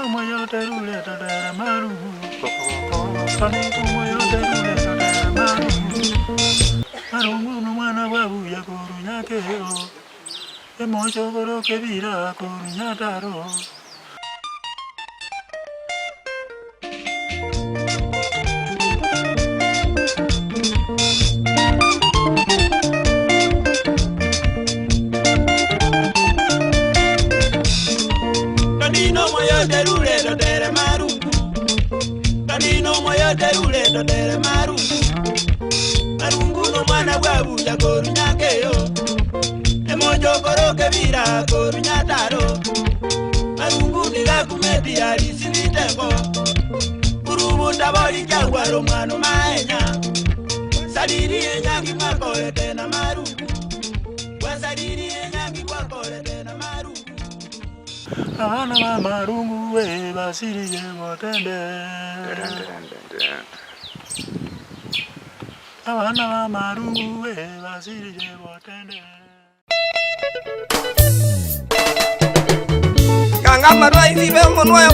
moyo terule tadere maru. Tanino moyo terule tadere maru. Marungu no mwana wabu ya koru nyakeo. Emocho koro kebira koru nyataro. Tanino moyo terule tadere maru. Tanino moyo terule tadere maru. Marungu no mwana wabu ya koru nyakeo. Emojo koro kebira koru nyataro. Marungu niga kumeti alisiniteko. Urubu ndabori kyangwaro mwana maenya. Sadiri enyangi mwakore tena marungu. Wasadiri enyangi mwakore tena marungu. Abana ba marungu we basiriye botende. Abana ba marungu we basiriye botende. Kanga marwa hivi be monwa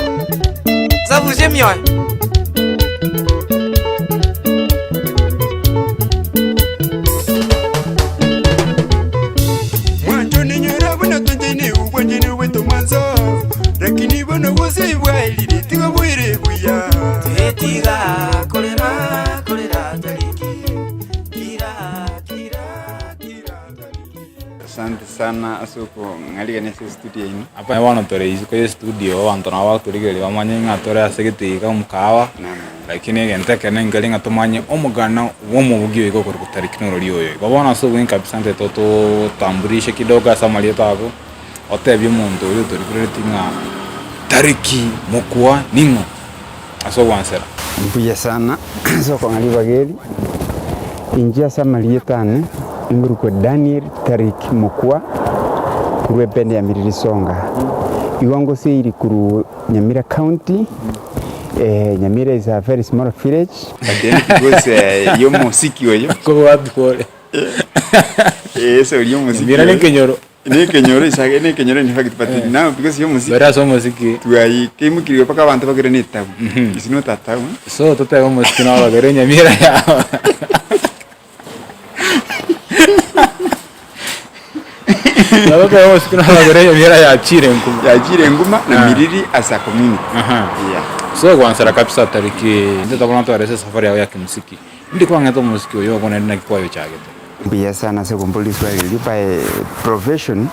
sabu jemyo mwanjo ni nyera bana tonjene ubwanjene weto manzo lakini bana wose bwaili tiga bwire buya tetiga kolera tariki kira asante sana asoko ngaliga nese studio ini apa wana tore izi kwa studio antona wa turigeli bamanye ngatore asegeti ka mukawa lakini gente kene ngali ngatumanye omugana womubugi ogo kuri Tariki no rori oyo babona so bwin kabisante toto tamburishe kidogo asamali tako otebye muntu oyo turi tinga Tariki Mokua ningo aso wansera mbuya sana soko ngaliba geli injia samali tane Nguruko Daniel Tariki Mokua kuru pende ya Miriri Songa iwango seiri kuru Nyamira County. Nyamira is a very small village but then because yo musiki oyo ko watu kole so yo musiki mira ni kenyoro isage ne kenyoro in fact but now because yo musiki bara so musiki tuai kemu kiriyo paka bantu bagere ni tabu isino tatabu so tote yo musiki na bagere Nyamira ya Nalo kwa hiyo siku na bagere Nyamira ya chire nguma na Miriri as a community. Yeah. So kwa ansara kabisa Tariki ndio tabona to arese safari yao ya kimuziki. Ndi kwa ngato muziki yo kwa nenda kwa yo chage. Mbiya sana se kumbuli Swahili by profession.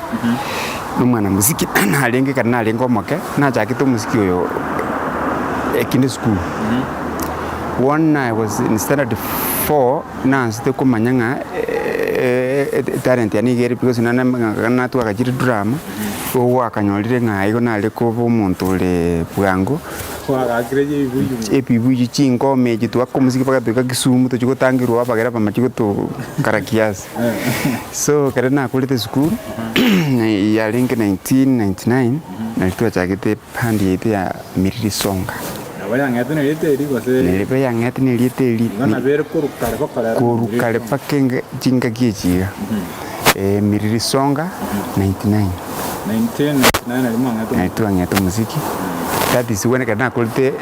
Mwana muziki na alenge kana alengo moke na chage to muziki yo ekine school. One I was in standard 4 na nste kumanyanga talent yani geri because nana tu akajiri drama wo akanyolire ngai gona ale ko umuntu le bwango Kwa akreje epibuji chingo meji tu akomuziki paka tu Kisumu tu chikotangirwa bagera pamachiko tu karakias so karena kulite school ya link 1999 na tu achagete pandi yetu ya Miriri Songa Waya ngati ne literi kwa se nilipe ya ngati ne literi ngana bere kurukale pakenga jinga gijiga Miriri Songa 1999 alimanga ngatu muziki that is when kana kulite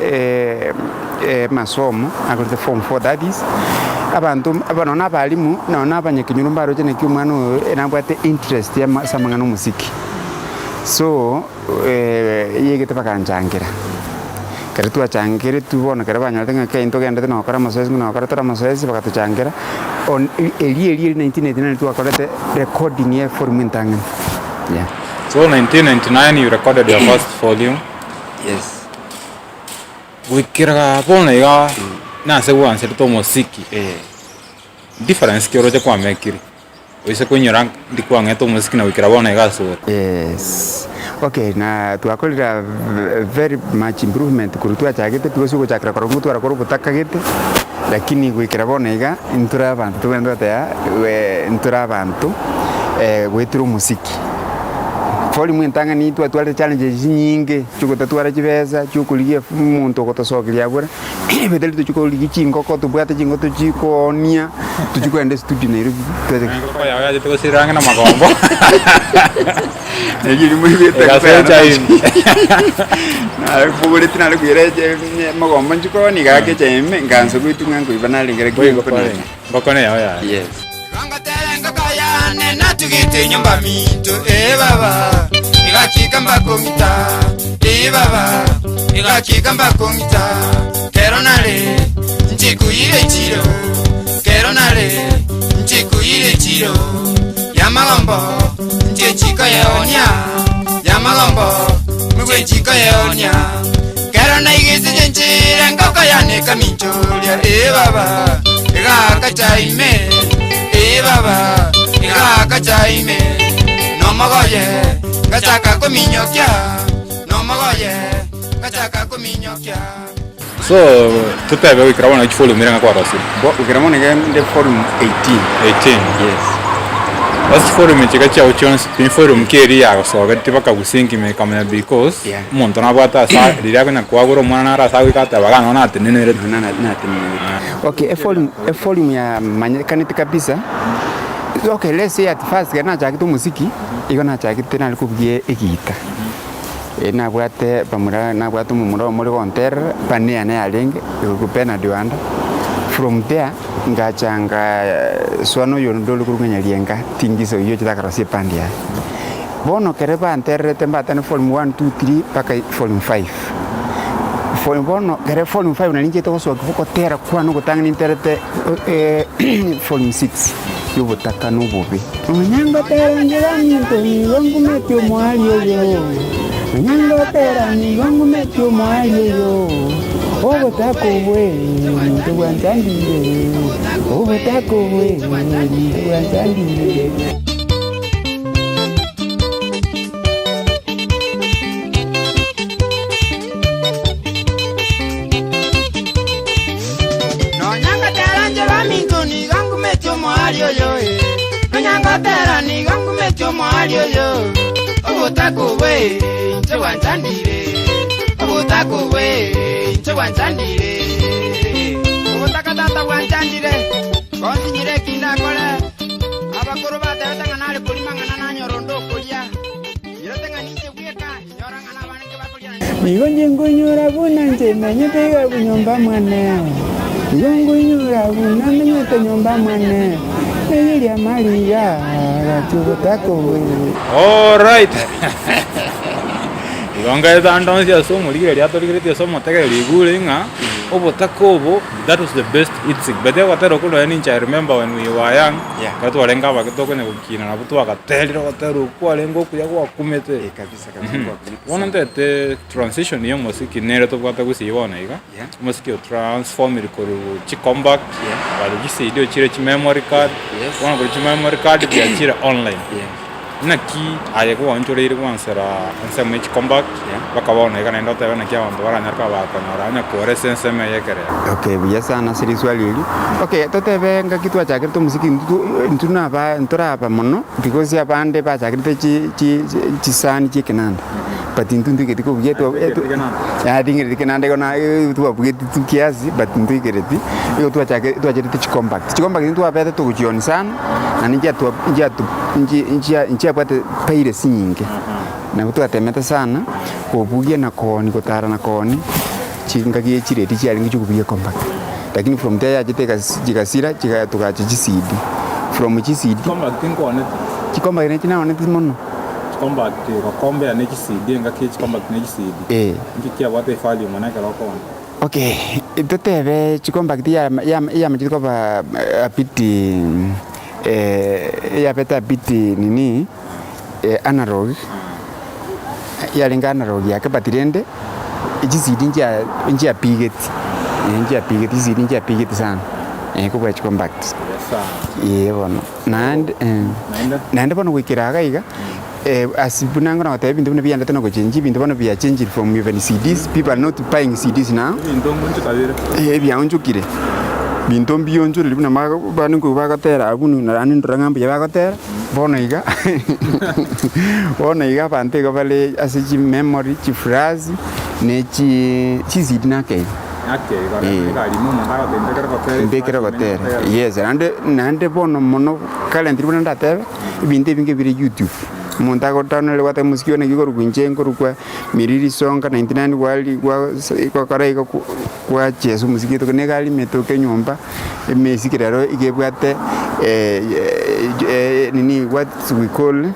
masomo akulite form 4 that is abantu abanona abalimu naona abanyekinyuru mbaro cyane cy'umwana enabwate interest ya samangano muziki so yegete bakanjangira kare tu achangire tu bona kare banyalde ngake into gende no kara masoezi no kara tora masoezi bakatuchangira on eli 1989 tu akorete recording ye for mintangen. Yeah. So 1999 you recorded your first volume. Yes. Wikira bona ya na se wan se to muziki. Difference kiro je kwa mekiri. Oise kunyora ndikwa ngeto muziki na wikira bona ya so. Yes. Okay, na tuakolira very much improvement kurutua chagete because uko chakra kwa mtu arakoro kutaka gete lakini wikira bona iga intura abantu tuwendo ta we intura abantu weturu muziki volume entanga ni twatwara challenges nyingi chukutatwara chibesa chukuligia muntu gotosokeria bura beteli tuchukuligia chingoko tubwate chingoto chikonia tuchukwende studio Nairobi ngoko yawe ya tukosiranga na magombo yiri mwibete gasecha hivi na pugure tinale kuireje magombo nchiko ni gake cheme nganzo kuitunga kuibana ngere ngoko ne yawe ya yes Nena tugite nyumba minto baba igachika mbakongita baba igachika mbakongita keronale nchikuire chiro keronale nchikuire chiro yamagombo nchechika yaonya yamagombo mugwechika yaonya kerona igisi nchire ngoko yaneka minchoria baba igakachaime baba igakachaime nomogoye gachaka kuminyokia nomogoye gachaka kuminyokia so tutebe wikirabona chifolo miranga kwa rasi ukirabona ngende forum 18 yes as forum chikacha ochons pin forum keri ya so gati baka gusinki me kamera because monto na bata sa dirako na kwagoro mwana na rasa wikata bagano na tenenere na okay forum ya manyekaniti kabisa. Okay, let's say at first kana chakito muziki iko na chakito na likubye egita na bwate pamura na bwate mumuro muri konter pania na alenge ikupena diwando from there ngachanga swano yondo lukurunganya lienga tingiso iyo chitakarasie pandia bono kereba anter tembata na form 1 2 3 paka form 5 form bono kere form 5 na linje to so kuko tera kwa no gutanga interete form 6 yubo takano bobe nyango tera ngiranito ni wangu metio mwalio yo nyango tera ni wangu metio mwalio yo obo tako we ndwantandire obo tako we ndwantandire Nyangotera ni gangu metyo mwalio yo obutako we ntwantandire obutako we ntwantandire obutaka tata wantandire konsinyire kinda kole abakuru batatanga nali kulimangana na nyorondo kulya yirotenga nije kuyeka nyoranga na banenge bakulya nigonje ngonyora bunanje nanyetega bunyomba mwana ngonyora bunamenyete nyomba mwana Miriri Maria gatubutako we all right Longa ida andonsia so muri ya tori so motega ligulinga obotako that was the best it's but they were ko ni I remember when we were young katu walenga bakitoko ne kukina na butu akatelira watero kwa lengo kuya kwa kumete kabisa one of the transition yo musiki nere to kwata kusibona iga musiki transform it ko chicomeback bali gisidio chire chi memory card one of the memory card ya chire online naki ayeko wanchorere kwansera nsema chicomeback bakabona iga nendo tebe naki abantu baranyarka bakonyora nya kore sense me yekere okay buya sana siri swali hili okay totebe ngakitwa chakire to musiki ntuna ba ntora ba mono because ya bande ba chakire chi sani chikenanda but intundu ketiko buyeto ya dingire kenanda kona tu bugeti tu kiasi but ndu kireti yo tu chakire chicomeback ndu abete to kujioni sana na njia pate paire sinyinge na mtu atemeta sana kubugia na koni kutara na koni chinga gie chireti chali ngichukubugia compact lakini from there ajiteka jikasira chikatoka CD from CD compact ngone chikomba ine china one timono compact ko kombe ane CD ngaki compact ne CD ngikia wate file manaka loko okay itotebe chikomba ya machiko ba apiti ya peta biti nini analog ya lenga analog ya kapatirende ijisidi njia pigeti zidi njia pigeti sana kubwa compact bono nande bono wikiraga iga asibunanga na watabe bintu bya ndata no change bintu bono bya change from even CDs people are not buying CDs now ndongo nchukabire bya unchukire binto mbionjo libuna bani ko bagotera abunu nani ndorangambe bagotera bona iga bante go bale asiji memory chi phrase ne chi zidina ke ndekera gotera yes nande bono mono kalendri buna ndatebe binte binge bire YouTube monta gotana le wata musikio ne giko rukunjengo rukwa Miriri songa 99 wali kwa karaika kwa Jesu musiki to ne gali metoke nyomba mesikiraro igebwate nini what we call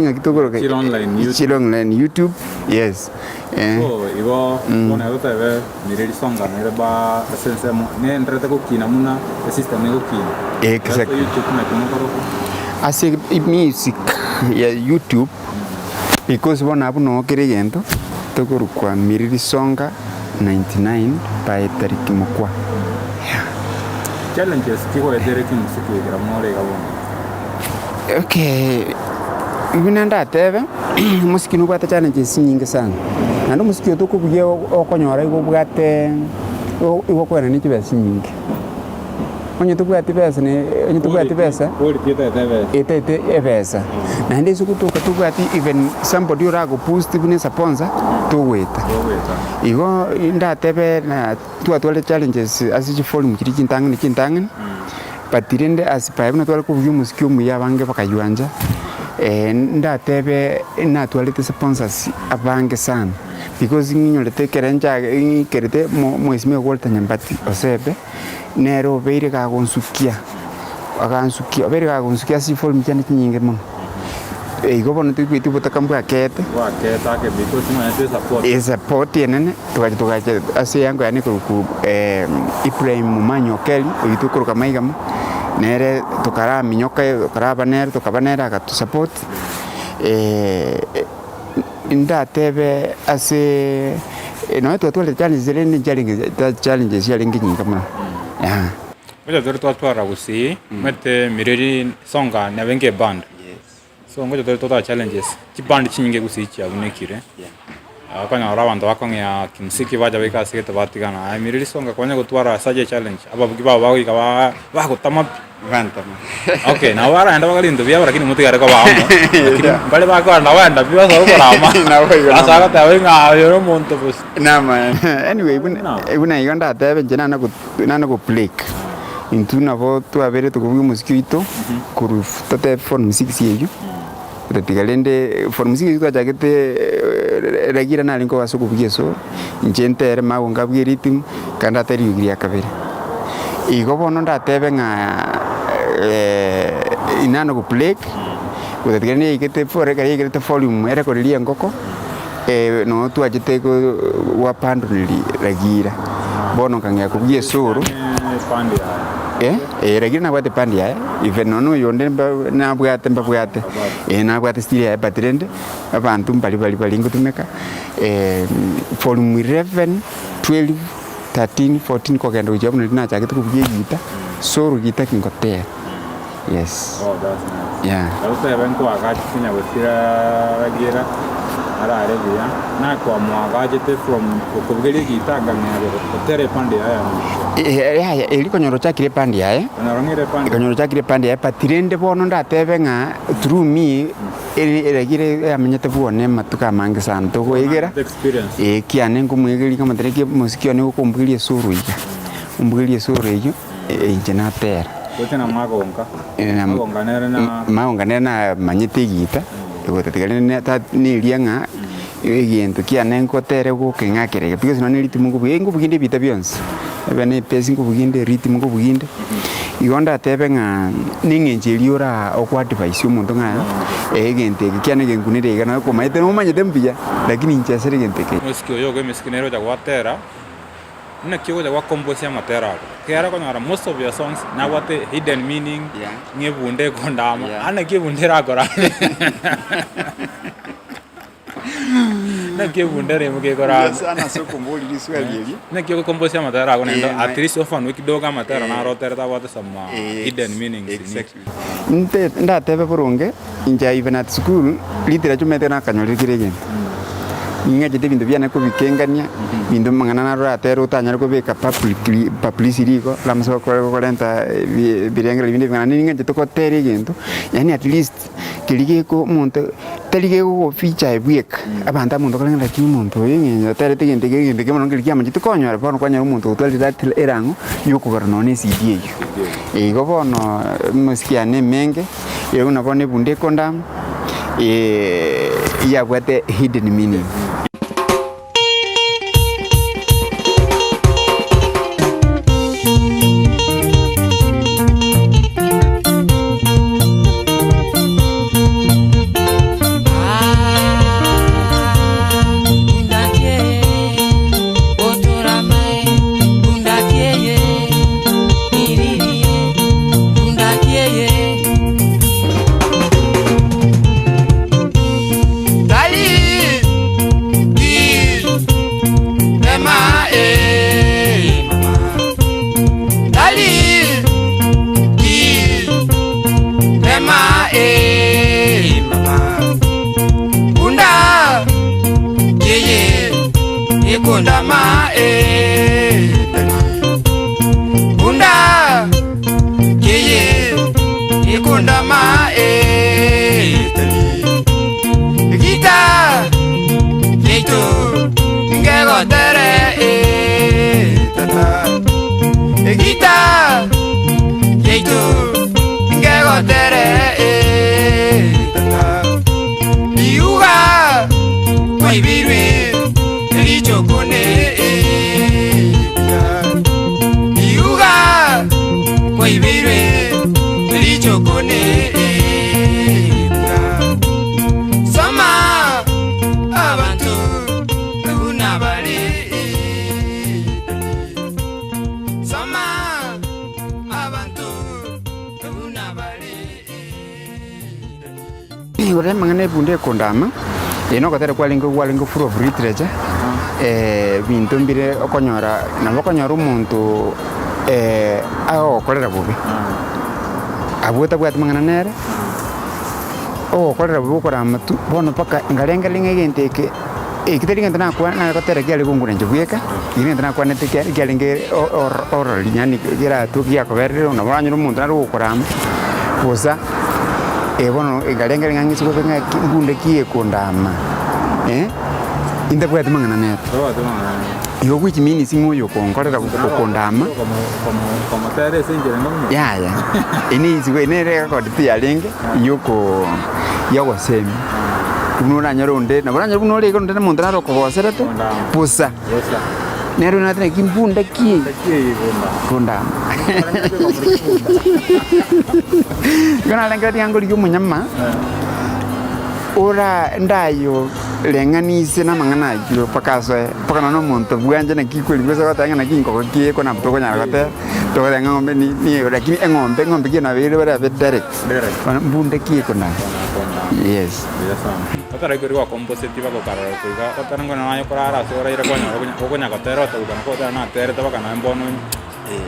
ngakitogoro online YouTube yes igo bona yotabe Miriri songa ne ba sense ne ndrete ko kina muna system ne ko kina exactly YouTube na kumoko as music ya YouTube because bona abu no kirigento tokoro kwa Miriri songa 99 by Tariki Mokua. Challenges kiko edereki musiki gira more gabon. Okay. Ibinanda tebe musiki no kwata challenges nyingi sana. Nando musiki otoko kuye okonyora igo bwate igo kwena ni kibesi nyingi. Onye tubwati pesa ne onye tubwati pesa ori tieta tebe ete pesa na ndezi kutoka tubwati even somebody urago post ibune sponsor to weta igo nda tebe na twatwale challenges asiji forum kiri chintangani patirende asipa ibune twale kuvuga musikio muya bange bakayuanja nda tebe na twale sponsors abange sana because nginyolete kerenja kerete mwesime golta nyambati osebe nero beire ka gonsukia beire ka gonsukia si forum cyane kinyinge mo igo bono twiti butakambwa kete ke because no ese support support yenene tukaje ase yango yani ku Ibrahim Momanye Omobugi ogo kuruka maigamo nere tukara minyoka tukara banere tukabanera ka support inda tebe ase no twatwale challenges yalengi nyinga mo ngoja dore twara gusi mete Miriri songa na benge band so ngoja dore challenges ki band chinyinge gusi chi abunekire akanya abantu bakongya kimsiki baja beka sekete batigana Miriri songa kwanya gutwara saje challenge ababugi babo bagutama vantama okay na wara enda bagalindo bya barakini mutigare ko baamo bale bakora na wenda bya so korama asaka tawe nga yo monto bus na man anyway ibuna yonda tebe jena na go play intuna vo tu avere to kuvuga musikito kuru tate for music siyo tatigalende for music kwa jagete ragira na linko waso kuvuga so njentere mago ngabwe rhythm kanda tari yugiri akabere igo bono ndatebe nga inano go play kutatigane ikete for kare ikete volume era ko lia ngoko no tu ajete ko wapando nili ragira bono kangya kuvuga soro pandi ragira na bwate pandi even no yonde na bwate na bwate stili ya patrende abantu bali ngutumeka volume 11 12 13 14 ko kendo job na cha kitu kuvuga gita soro gita kingotea yes that's nice yeah also even ko agachi kinya wesira ragira ara arevia na kwa mwagajete from kuvuga gita nganya hotere pandi eliko nyoro chakire pandi kanyoro chakire pandi patirende bono ndatebe nga through me eragire amenyete buone matuka mange sana to goigera kiane ngumwegeri kama tereke musikio ne kukumbugirie suru iga umbugirie suru iyo injena tera kotena magonganera na manyete gita egotatigale ne ta ni lianga egento kiane ngotere gukengakire because no ni ritimo ngubuginde bita bionse bene pesi ngubuginde ritimo ngubuginde igonda tebe nga ningenjeri ora okwa device umuntu nga egente kiane gengunire igana ko maite no manyete mbia lakini nchasere gente ke musikio yogo miskinero ja watera na kiyo ja compose ya matera kiara ko ngara most of your songs na what hidden meaning ngebunde kondama ana kebundera kora na kebundere muke kora sana soko mboli liswali na kiyo compose ya matera ko nendo at least often wikidoga matera na rotera ta what some hidden meanings exactly nda tebe boronge inja even at school literature metena kanyolekire gen ing'achete bintu biana kubikengania bintu mang'ana naro atero utanyara kubika publicity ko lamso korenta birengera bindi bing'ana ing'achete ko tere gintu yani at least kiligeko muntu telige ko feature ebwek abanta muntu kalengera ki muntu ing'enya tere tigende kemono ngilikia manjito konyora bono kwanya muntu utwali datil erango yoko garnone CD go bono musikiane menge una bone bunde kondam ya bwate hidden meaning. Ore mangane bunde kondama eno katera kwalingo full of literature bintu mbire okonyora na okonyora umuntu aokorera bubi abuta bwati mangana nere okorera bubi okora matu bono paka ngalenga linga genteke ikiteringa tana kwa na katera kyali kungura njubweka ine tana kwa neteke kyali nge or linyani gira tukia koberero na banyu umuntu naro okorama posa bono ngalenga ngangisi ko benga bunde kie kondama inde bwati mangana nere yo which means moyo konkorera kondama como tere sinjere ngomo ya ini siwe nere ko tia lenge yoko yago semi kunona nyaronde na bana nyaruno le konde muntu naro ko goserete pusa nero na tene kimbunda kie kondama gana lenga tiango lyo munyama ora ndayo lenganise na mangana kilo pakaso pakana no muntu bwanje na kikweli kwesa batanga na kinko kie kona mtoko nyara kate to lenga ngombe ni lakini ngombe kina vile bara direct mbunda kie kona yes Kata rego rego composite bako karara kuiga kata ngona nayo karara sora ira konya katero to kana ko na tere to kana mbono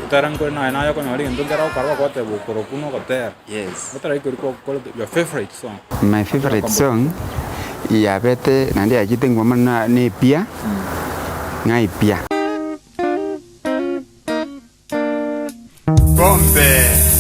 tarango na nayo konya ri ndo ngara karwa ko te bukoro kuno katero yes kata rego rego your favorite song. My favorite song ya bete nandi ajite ngoma na ne pia ngai pia bombe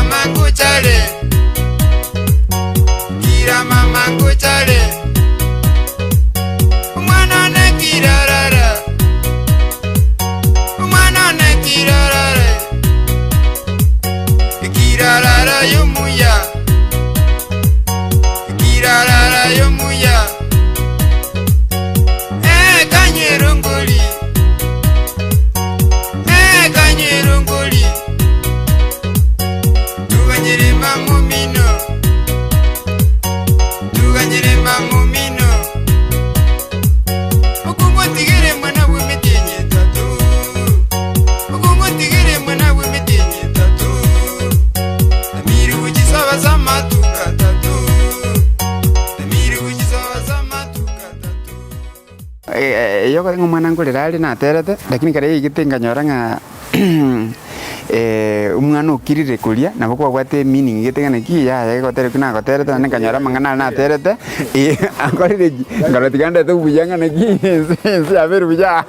mama nguchale kira mama nguchale mwana na kirarara mwana na kirarara kirarara yomuya kirarara yomuya kanyerongoli kanyerongoli tuganyerema mumino tuganyerema mumino okungotigere mwana w'emitinyi tatu okungotigere mwana w'emitinyi tatu tamiri ugisaba zamatuka tatu tamiri ugisaba zamatuka tatu yoko ngomwana ngolera ali na terete lakini kare igitenga nyoranga umwana ukirire kulia nabo kwa gwate meaning igitenga ki ya gotere kuna gotere tane kanyora mangana na terete angorire ngorotiganda to buyanga na ki se aberu buya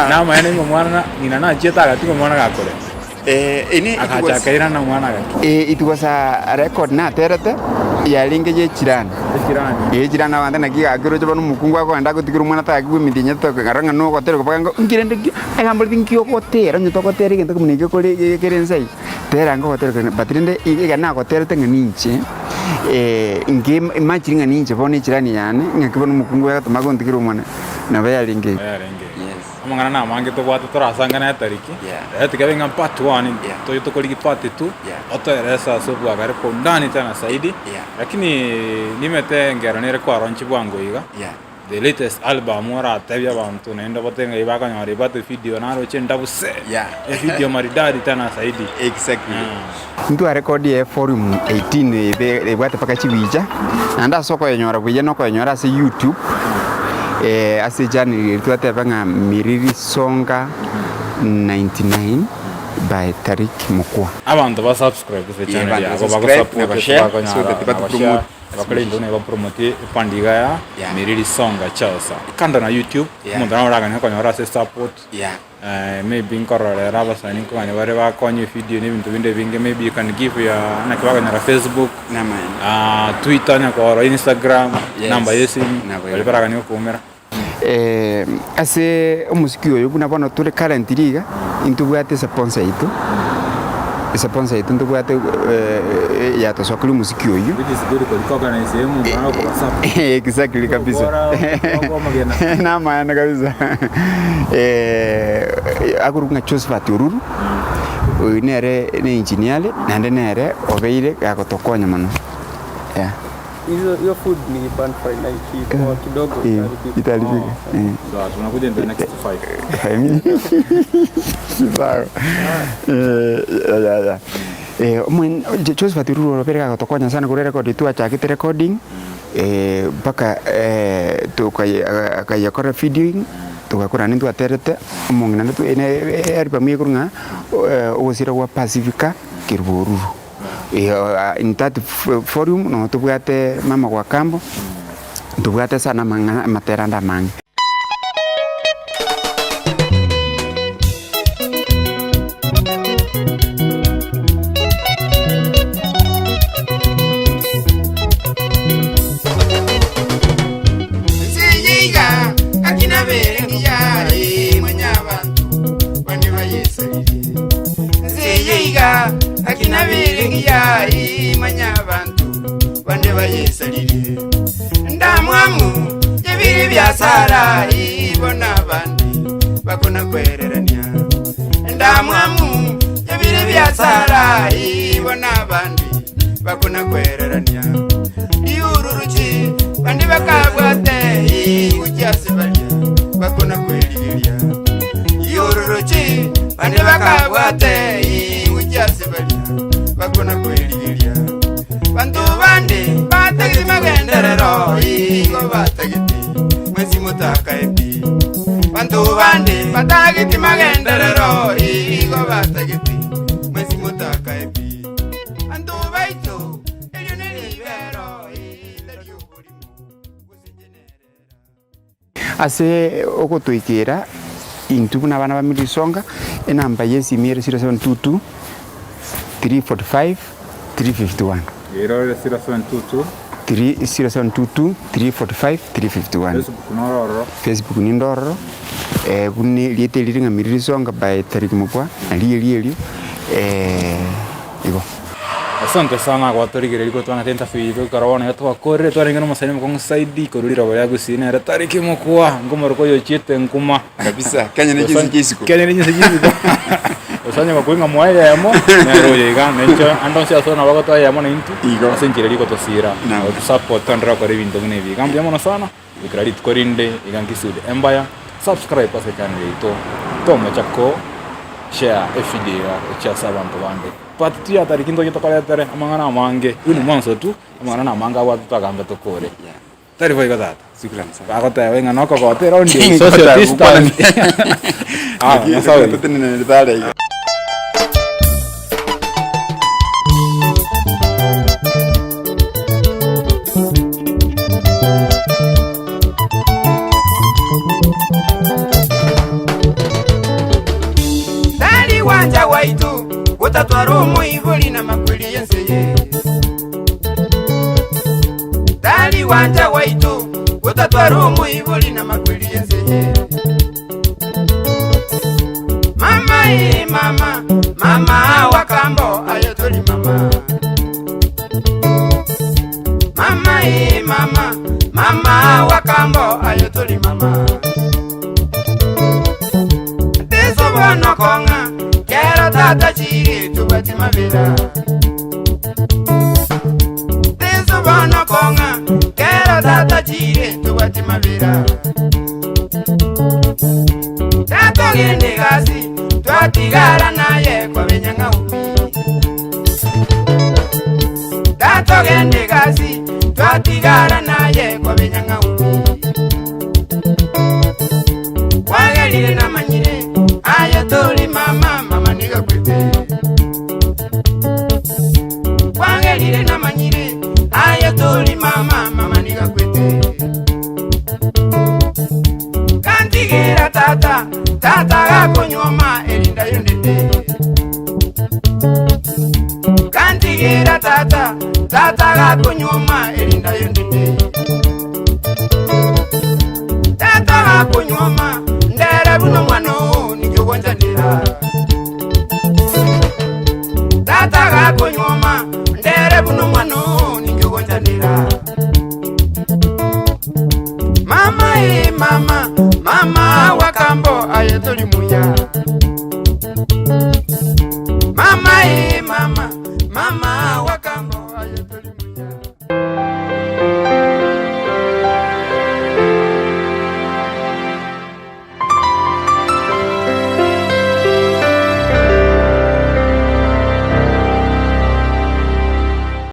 na maana ngo mwana nina na cheta agatigo mwana gakore ini akachakaira na mwana gaki itugosa record na terete ya linge je chirani chirani wanda na giga agiro chaba no mukungu ako anda gutikira mwana ta agwe midinya to garanga no gotere ko panga ngirende agambol tinkio ko tera nyo ko tere gento munike ko le kerensai tera ngo gotere ko batrinde iga na ko tere tenga ninche inge imagining ninche bone chirani yani ngakibona mukungu ya tuma ko ntikira mwana na baya linge amangana na mange to gwatu turasangana ya Tariki tukavenga part 1 to yutokoliki part 2 otoeresa sobu agare ko ndani tena saidi lakini nimete ngero nere kwa ronchi bwango iga the latest album ora tabia bantu naenda botenga ibaka nyari batu video naro chenda buse video maridadi tena saidi exactly ndu a record ye forum 18 be bwate paka chibicha anda soko yenyora buye no ko yenyora se YouTube ase jani tuatebanga Miriri songa 99 by Tariki Mokua abantu ba subscribe ku channel ya bako support so that batu promote bakale ndone ba promote pandiga ya Miriri songa chasa kanda na YouTube umuntu anauraga ne konyora se support maybe nkororera basani ko bane bare bakonye video n'ibintu binde binge maybe you can give ya na kibaga na Facebook na Twitter na ko Instagram namba yesi bale baraga ne kumera ase umuziki oyo buna bono turi current liga intubwate sponsor itu ntubwate ya to sokulu muziki oyo exactly kabisa na maana kabisa akurunga Josephat Ururu nere ne engineer nande nere obeire akotokonya mano hiyo food ni pan fry na kwa kidogo italifika sawa tunakuja in the next 5 sawa mwen Josephat Ururu opera akotokonya sana kure record tu achakite recording mpaka tukayakora videoing tukakora nintu aterete mongina ntu ene album yekurunga osira wa Pacifica Kirbururu in that forum no tubwate mama kwa kambo tubwate sana materanda mangi ya imanya abantu bande bayesalire ndamwamu yebiri byasara ibona abandi bakona kwererania ndamwamu yebiri byasara ibona abandi bakona kwererania iururuchi bandi bakabwate ujyasebalya bakona kwerigeria iururuchi bandi bakabwate ujyasebalya bakona kwerigeria bantu bandi batagiti magenderero igo batagiti mwezi mutaka epi bantu bandi batagiti magenderero igo batagiti mwezi mutaka epi bantu baito elio nelibero ilio bulimo kusijenerera ase okutwikira intubu n'abana ba Mirisonga enamba y'ensimire 0722 345 351 Irore 0722 345 351 Facebook nororo Facebook ni ndororo kuni liete liringa Mirisonga by Tariki Mokua ali igo. Asante sana kwa Tariki liko twanatenda fiido karona yetu akore twaringana masani mkongo saidi korulira baya gusina Tariki Mokua ngomoro koyo chite nkuma Kabisa Kenya ni jinsi jisiko Osanya makuinga mwaye yamo na roye ga nencho andonse asona wako yamo na intu asenjire liko tosira to support tandra kwa revindo ngene vi gambi yamo na sana ikrali korinde igankisude empire subscribe pase channel ito toma chako share video cha sabantu bande patia Tariki ndo yitokale tere amangana amange unu mwanzo tu amangana amanga watu tagambe tokore tari foi godata Shukrani sana akota wenga noko kote rondi social distance nasawe tutene dale wanja waitu utatwarumu ivuli na makwili yenseye Dali wanja waitu utatwarumu ivuli na makwili yenseye Mama mama mama wakambo ayotoli mama Mama mama mama wakambo ayotoli mama Teso bono konga Kero tata chiri tubati mavira Teso bono konga Kero tata chiri tubati mavira Tato gende gasi Twatigara naye kwa benyanga upi Tato gende gasi Twatigara naye kwa benyanga upi Wagelile na manyire Ayatoli mama mama niga kwete Wangelile na manyire Ayatoli mama mama niga kwete Kantigira tata gako nyoma elinda yondende Kantigira tata gako nyoma elinda yondende Tata gako nyoma